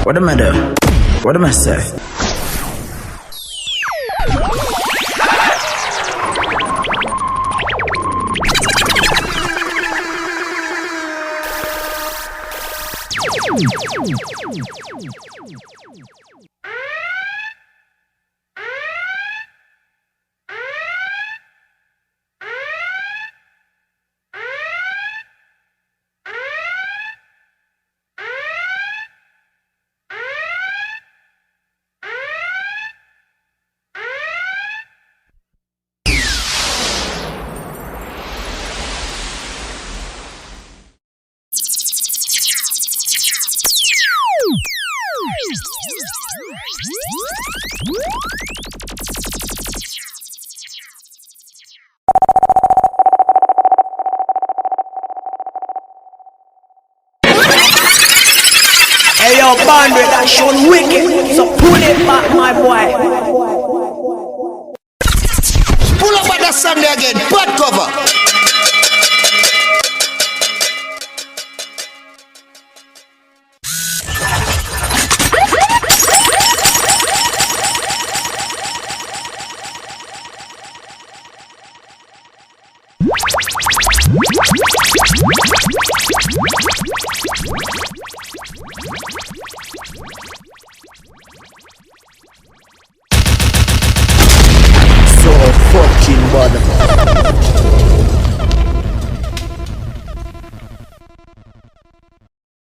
What am I do? What am I say? Hey yo, Bandre, that shone wicked, so pull it back, my boy. Pull up at the Sunday again, butt cover. So fucking mother